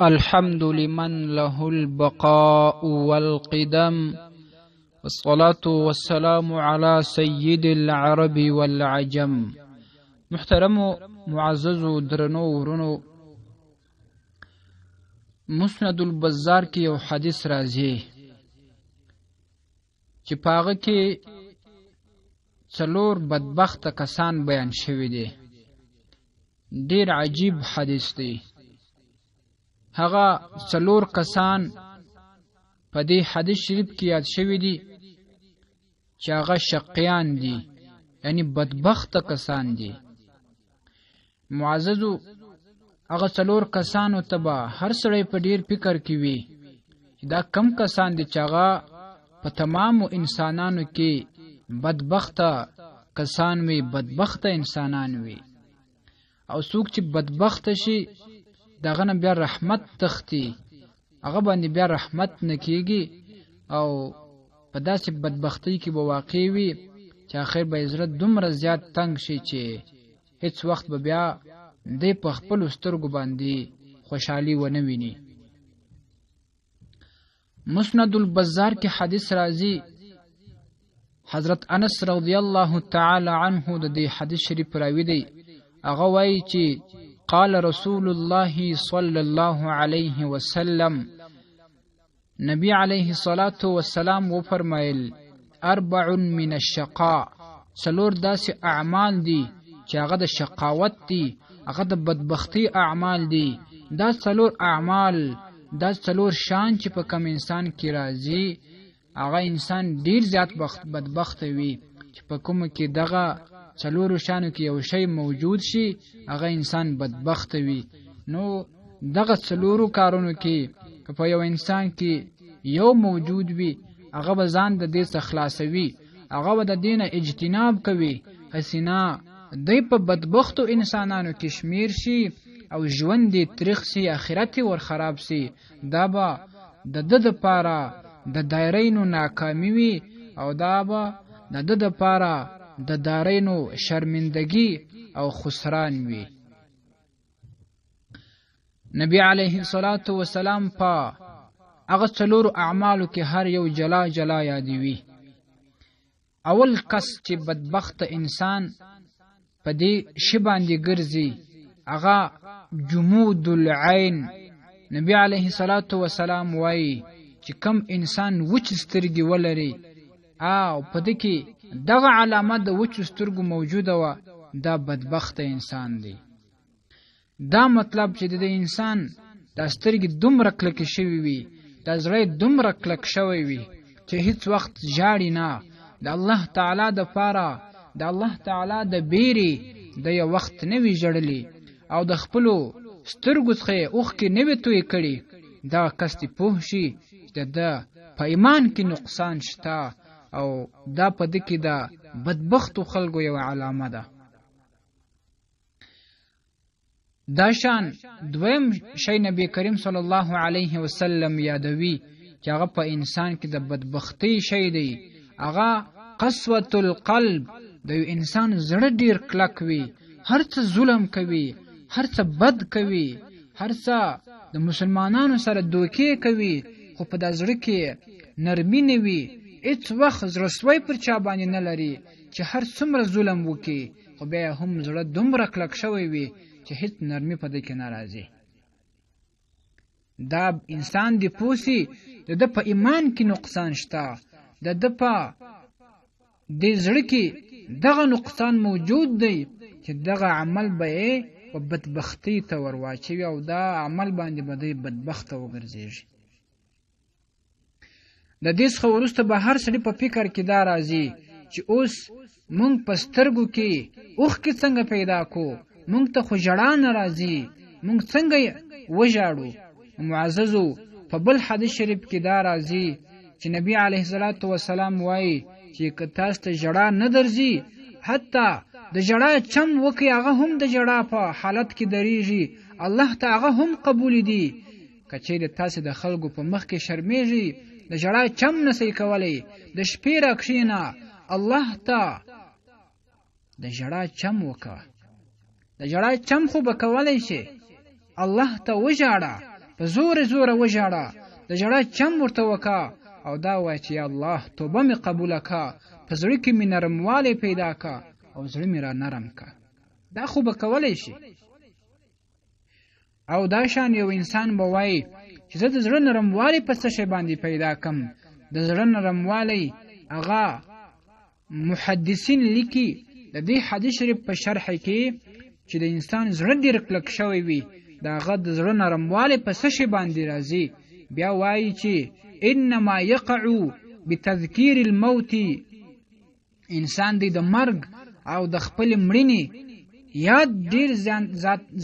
الحمد لمن له البقاء والقدم، والصلاة والسلام على سيد العرب والعجم. محترم معزز درنو ورنو، مسند البزار کی یو حدیث راځي چې پاغه کې څلور بدبخت کسان بیان شوی دي. ډیر عجیب حدیث دی. هغه څلور کسان په دې حدیث شریف کې یاد شوی دي چې هغه شقیان دي، یعنی بدبخت کسان دي. معززو هغه څلور کسانو ته به هر سړی په ډیر فکر کې وي چې دا کم کسان دي چې هغه په تمامو انسانانو کې بدبخت کسان وي، بدبخت انسانان وي. او څوک چې بدبخت شي داغه نه بیا رحمت تختی، هغه باندې بیا رحمت نکېږي او په داسې بدبختی کې به واقع وي چې آخر به عزت دومره زیات تنگ شي چې هیڅ وخت به بیا دی په خپل سترګو باندې خوشحالي ونه ویني. مسند البزار کې حدیث راځي، حضرت انس رضی الله تعالی عنه د دې حدیث شریف راوی دی. هغه وایي چې قال رسول الله صلی الله علیه وسلم، نبی علیه الصلاة والسلام و فرمایل اربع من الشقاء، څلور داسې اعمال دي چې هغه د شقاوت دي، هغه د بدبختی اعمال دي. دا څلور اعمال، دا څلور شان چې په کم انسان کې راځي هغه انسان ډیر زیات بدبخت وي. چې په کوم کې دغه څلورو شانو کې یو شی موجود شي هغه انسان بدبخت وي. نو دغه څلورو کارونو کې که په یو انسان کې یو موجود وي هغه به ځان د دې څخه خلاصوي، هغه به د دې نه اجتناب کوي، حسینا دی په بدبختو انسانانو کې شمیر شي او ژوند دې تریخ شي، آخرت ور خراب شي. دا به د ده دپاره د دایرینو ناکامي وي او دا به د ده دپاره د دارینو شرمندگی او خسران وي. نبی علیه الصلاة والسلام په هغه څلورو اعمالو کې هر یو جلا جلا یادوي. اول کس چې بدبخت انسان په دې شی باندې ګرځي هغه جمود العین. نبی علیه الصلاة والسلام وایي چې کم انسان وچ سترګې ولري او په دې کې دغه علامه د وچو سترګو موجوده وه، دا بدبخت انسان دی. دا مطلب چې د انسان دا سترګې دومره کلکې شوي وي، دا زړه دومره کلک شوی وي چې هیڅ وخت ژاړي نه. د الله تعالی دپاره، د الله تعالی د بیرې د یو وخت نه وي ژړلی او د خپلو سترګو څخه یې اوښکې نه وي تویې کړي. دغه کس دې پوه شي چې د ده په ایمان کې نقصان شته او دا په دې کې د بدبختو خلکو یو علامه ده. دا شان دویم شی نبی کریم صلی الله علیه وسلم یادوي چې هغه په انسان کې د بدبختی شی دی، هغه قسوة القلب. د یو انسان زړه ډیر کلک وي، هر څه ظلم کوي، هر څه بد کوي، هر څه د مسلمانانو سره دوکې کوي، خو په دا زړه کې نرمي نه وي، هیڅ وخت زړسوی پر چا باندې نه لري چې هر څومره ظلم وکړي خو بیا هم زړه دومره کلک شوی وي چې هیڅ نرمي په دې کې نه راځي. دا انسان دی پوسی د ده په ایمان کې نقصان شته، د ده په دې زړه کې دغه نقصان موجود دی چې دغه عمل به یې په بدبختۍ ته ور واچوي او دا عمل باندې به دی بدبخته وګرځېږي. د دې څخه وروسته به هر سړي په فکر کې دا راځي چې اوس مونږ په سترګو کې اوښکې څنګه پیدا کو، مونږ ته خو ژړا نه راځي، مونږ څنګه وژاړو. معززو په بل حدیث شریف کې دا راځي چې نبی علیه الصلاة والسلام وایي چې که تاسو ته ژړا نه درځي، حتی د ژړا چم وکړي هغه هم د ژړا په حالت کې درېږي، الله ته هغه هم قبول دي. که چیرې تاسې د خلکو په مخ کې شرمېږي، د ژړا چم نسئ کولی، د شپې راکښېنه، الله ته د ژړا چم وکړه. د ژړا چم خو به کولی شي، الله ته وژاړه، په زور وژاړه، د ژړا چم ورته وکا او دا وای چې یا الله توبه مې قبول کا، په زړه کې مې نرموالی پیدا کا او زړه مې را نرم کا. دا خو به کولی شي. او دا شان یو انسان به وای چې زه د زړه نرموالی په څه شی باندې پیدا کم. د زړه نرموالی هغه محدثین لیکي د دې حدیث شریف په شرح کې چې د انسان زړه ډیر کلک شوی وي، دا هغه د زړه نرموالی په څه شی باندې راځي. بیا وایي چې انما یقع بتذکیر الموت، انسان دی د مرګ او د خپل مړینې یاد ډیر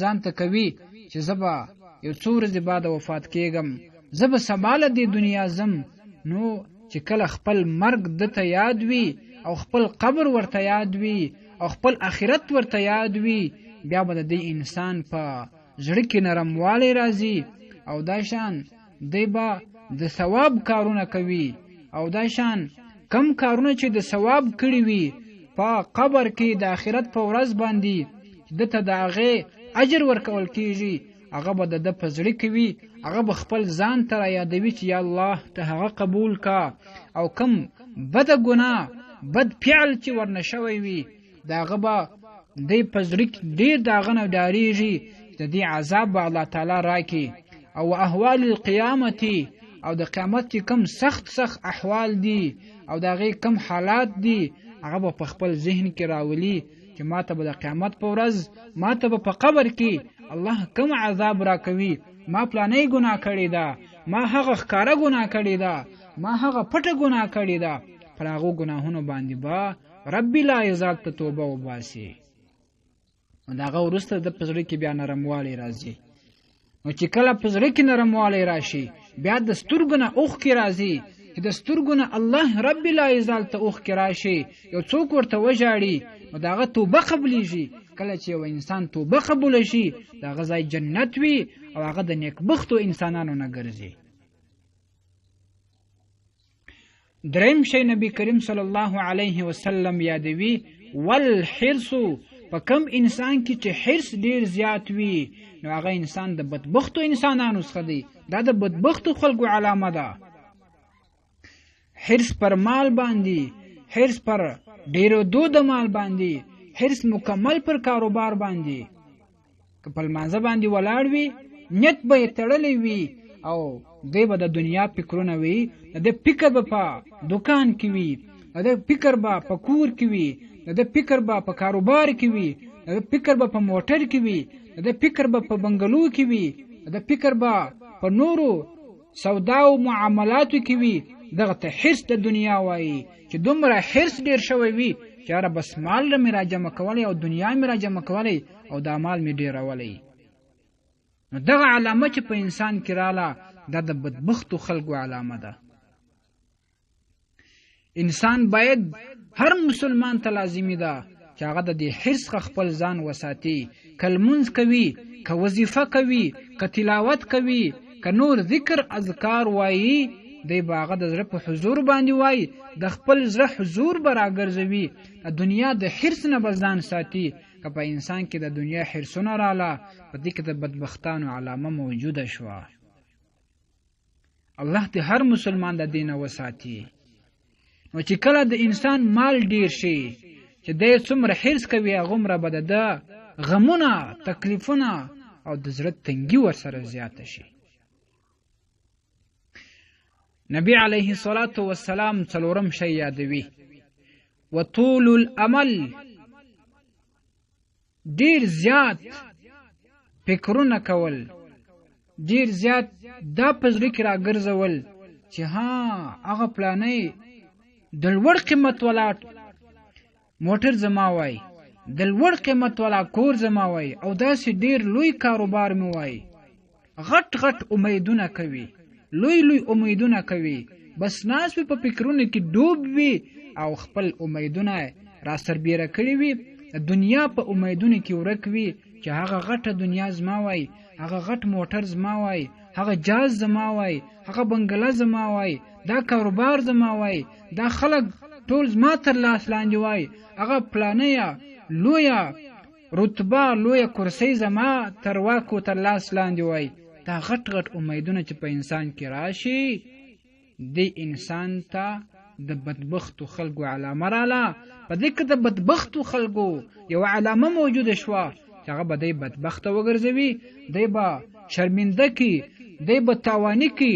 ځان ته کوي چې زبا یو څو ورځې بعد وفات کېږم، زبا سباله دی دنیا زم. نو چې کله خپل مرګ دته یاد وي او خپل قبر ورته یاد وي او خپل آخرت ورته یاد وي، بیا به د دې انسان په زړه کې نرموالی راځي او دا شان دی به د ثواب کارونه کوي. او دا شان کم کارونه چې د ثواب کړي وي په قبر کې د آخرت په ورځ باندې دته د هغې اجر ورکول کېږي، هغه به د په زړه کې وي، هغه به خپل ځان ته را یادوي چې یا الله ته هغه قبول کا. او کم بده ګناه بد فعل چې ورنه شوی وي د هغه به دی په زړه کې ډېر د هغه نه ډارېږي د دې عذاب به الله تعالی راکړي. او احوال القیامت، او د قیامت کې کم سخت احوال دي او د هغې کم حالات دي، هغه به په خپل ذهن کې راولي چې ما ته به د قیامت په ورځ، ما ته به په قبر کې الله کم عذاب را کوي. ما پلانې ګناه کړې ده، ما هغه ښکاره ګناه کړې ده، ما هغه پټه ګناه کړې ده، پر هغو ګناهونو باندې به رب لا یزال ته توبه وباسي. نو د هغه وروسته د په زړه کې بیا نرموالی راځي. نو چې کله په زړه کې نرموالی راشي بیا د سترګو نه اوښکې راځي، چې د سترګو نه الله رب لا یزال ته اوښکې راشي، یو څوک ورته وژاړي نو د هغه توبه قبلیږي. کله چې یو انسان توبه قبوله شي د هغه ځای جنت وي او هغه د نیکبختو انسانانو نه ګرځي. دریم شی نبی کریم صلی الله علیه وسلم یادوي والحرص، په کم انسان کې چې حرص ډیر زیات وي نو هغه انسان د بدبختو انسانانو څخه دی، دا د بدبختو خلکو علامه ده. حرص پر مال باندې، حرص پر ډیرو د مال باندې، حرص مکمل پر کاروبار باندې. که په لمانځه باندې ولاړ وي نیت به یې تړلی وي او دی به د دنیا فکرونه وي، د ده فکر به په دکان کې وي، د ده فکر به په کور کې وي، د ده فکر به په کاروبار کې وي، د ده فکر به په موټر کې وي، د ده فکر به په بنګلو کې وي، د ده فکر به په نورو سودا او معاملاتو کې وي. دغه ته حرص د دنیا وایي چې دومره حرص ډیر شوی وي چې یاره بس مال مې را جمع کولی او دنیا مې را جمع کولی او دا مال مې ډیرولی. نو دغه علامه چې په انسان کې راله دا د بدبختو خلکو علامه ده. انسان باید هر مسلمان ته لازمي ده چې هغه د دې حرص څخه خپل ځان وساتي. که لمونځ کوي، که وظیفه کوي، که تلاوت کوي، که نور ذکر اذکار وایي، دی به هغه د زړه په حضور باندې وایي، د خپل زړه حضور به راګرځوي، د دنیا د حرص نه به ځان ساتي. که په انسان کې د دنیا حرصونه راله په دې کې د بدبختانو علامه موجوده شوه. الله دې هر مسلمان د دې نه وساتي. نو چې کله د انسان مال ډیر شي چې دی څومره حرص کوي هغومره به د ده غمونه، تکلیفونه او د زړه تنګي ورسره زیاته شي. نبی علیه الصلاة والسلام څلورم شی یادوي وطول الامل، ډیر زیات فکرونه کول، ډیر زیات دا په زړه کې راګرځول چې ها هغه پلانې د لوړ قیمت والا موټر زما وای، د لوړ قیمت والا کور زما وای او داسې ډیر لوی کاروبار مې وای. غټ غټ امیدونه کوي، لوی امیدونه کوي، بس ناس په فکرونه کې ډوب وي او خپل امیدونه را سربیره کړي وي، د دنیا په امیدونه کې ورک وي چې هغه غټه دنیا زما وای، هغه غټ موټر زما وای، هغه جاز زما وای، هغه بنگله زما وای، دا کاروبار زما وای، دا خلک ټول زما تر لاس لاندې وای، هغه پلانه لویه رتبه، لویه کرسۍ زما تر واکو تر لاس لاندې وای. دا غټ غټ امیدونه چې په انسان کې راشي دی انسان ته د بدبختو خلکو علامه رااله. په دې کې د بدبختو خلکو یو علامه موجوده شوه چې هغه به دی بدبخته وګرځوي، دی به شرمنده کي، دی به تاواني کي،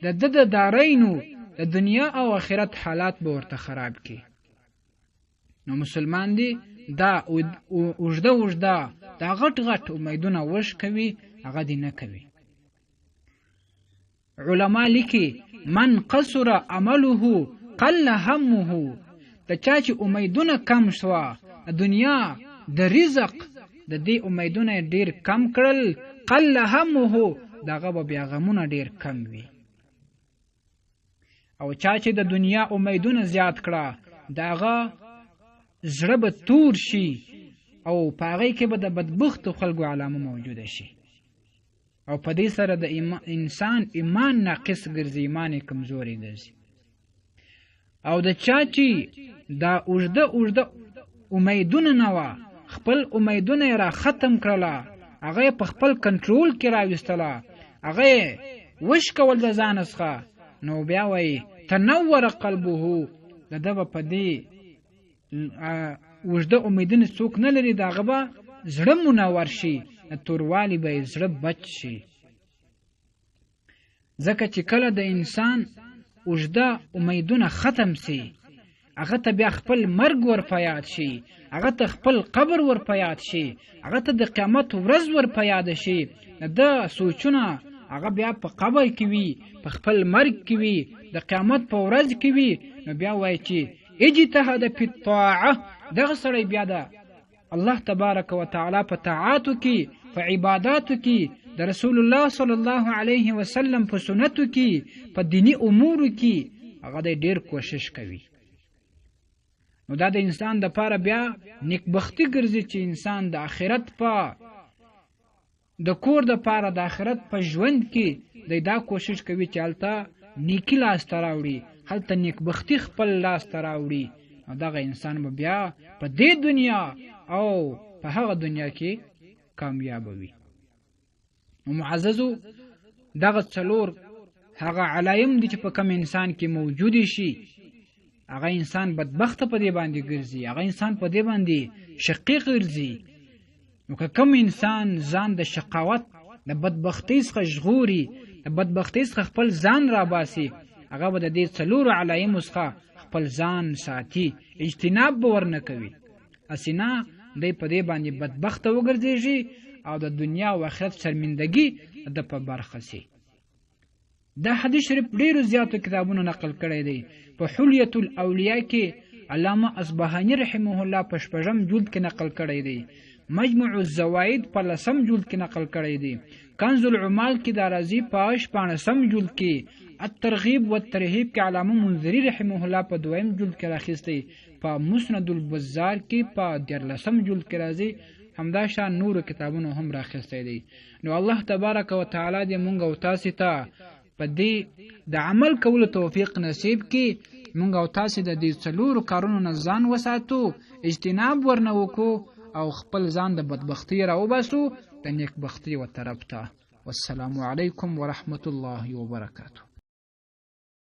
د ده د دارینو د دنیا او آخرت حالات به ورته خراب کي. نو مسلمان دی دا اوږده دا غټ غټ امیدونه وش کوي، هغه دی نه کوي. علما لیکي من قصر عمله قل همه، د چا چې امیدونه کم شوه د دنیا د رزق د دې امیدونه ډیر کم کړل، قل همه دغه به بیا غمونه ډیر کم وي. او چا چې د دنیا امیدونه زیات کړه دغه زړه به تور شي او په هغې کې به د بدبختو خلکو علامه موجوده شي، او په دې سره د انسان ایمان ناقص ګرځي، ایمان یې کمزوري ګرځي. او د چا چې دا اوږده امیدونه نه وه، خپل امیدونه یې را ختم کړله، هغه یې په خپل کنټرول کې راویستله، هغه یې وش کول د ځانه څخه، نو بیا وایي تنور قلبه، د ده به په دې اوږده امیدونه څوک نه لري، د هغه به زړه منور شي، د توروالي به یې زړه بچ شي. ځکه چې کله د انسان اوږده امیدونه ختم سي، هغه ته بیا خپل مرګ ور په یاد شي، هغه ته خپل قبر ور په یاد شي، هغه ته د قیامت ورځ ور په یاد شي. د سوچونه هغه بیا په قبر کې وي، په خپل مرګ کې وي، د قیامت په ورځ کې وي. نو بیا وایي چې اجتهد فی الطاعه، دغه سړی بیا د الله تبارک و تعالی په طاعاتو کې، په عباداتو کې، د رسول الله صلی الله علیه وسلم په سنتو کې، په دینی امورو کې هغه ډیر کوشش کوي. نو دا د انسان د پاره بیا نیکبختی ګرځي چې انسان د آخرت په د کور د پاره د آخرت په ژوند کې دا کوشش کوي چې هلته نیکی لاسته راوړي، هلته نیکبختی خپل لاسته راوړي. او دغه انسان به بیا په دې دنیا او په هغه دنیا کې کامیاب وي. نو معززو دغه څلور هغه علایم دي چې په کم انسان کې موجود شي، هغه انسان بدبخته په دې باندې ګرځي، هغه انسان په دې باندې شقی ګرځي. نو که کم انسان ځان د شقاوت د بدبختۍ څخه ژغوري، د بدبختۍ څخه خپل ځان راباسي، هغه به د دې څلورو علایمو څخه خپل ځان ساتي، اجتناب به ورنه کوي. هسې نه دی په دې باندې بدبخته وګرځېږي او د دنیا او آخرت شرمندګي د په برخه سي. دا حدیث شریف ډیرو زیاتو کتابونو نقل کړی دی. په حلیة الاولیاء کې علامه اصبهاني رحمه الله په 8م جلد کې نقل کړی دی. مجموع الزوائد په 10م جلد کې نقل کړی دی. کنز العمال کې دا راځي په 14م جلد کې. الترغیب والترهیب کې علامه منذری رحمه الله په 2م جلد کې راخیستی. په مسند البزار کې په 14م جلد کې راځي. همدا شان نور کتابونو هم راخیستی دی. نو الله تبارک و تعالی دې مونږ او تاسو ته په دې د عمل کولو توفیق نصیب کړي. مونږ او تاسو د دې څلورو کارونو نه ځان وساتو، اجتناب ورنه وکړو او خپل ځان د بدبختی راوباسو د نیکبختۍ و طرف ته. والسلام علیکم ورحمة الله وبرکاته.